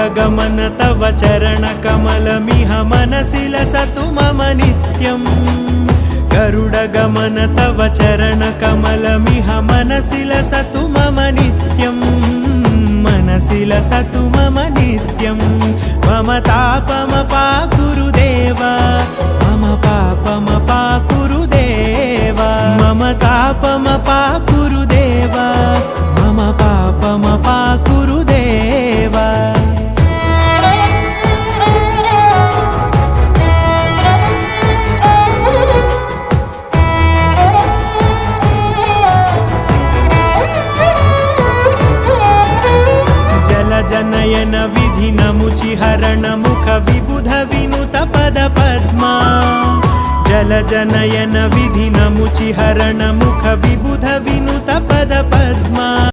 गरुडगमन तव चरणकमलमिह मनसि लसतु मम नित्यम् गरुडगमन तव चरणकमलमिह मनसि लसतु मम नित्यम् मनसि लसतु मम नित्यम् मम तापमपाकुरु देव मम पापमपाकुरु देव मम तापमपाकुरु देव मम पापमपाकुरु देव जनयन विधिनमुचिहरण मुख विबुध विनुत पद पद्मा जल जनयन विधिनमुचिहरण मुख विबुध विनुत पद पद्मा।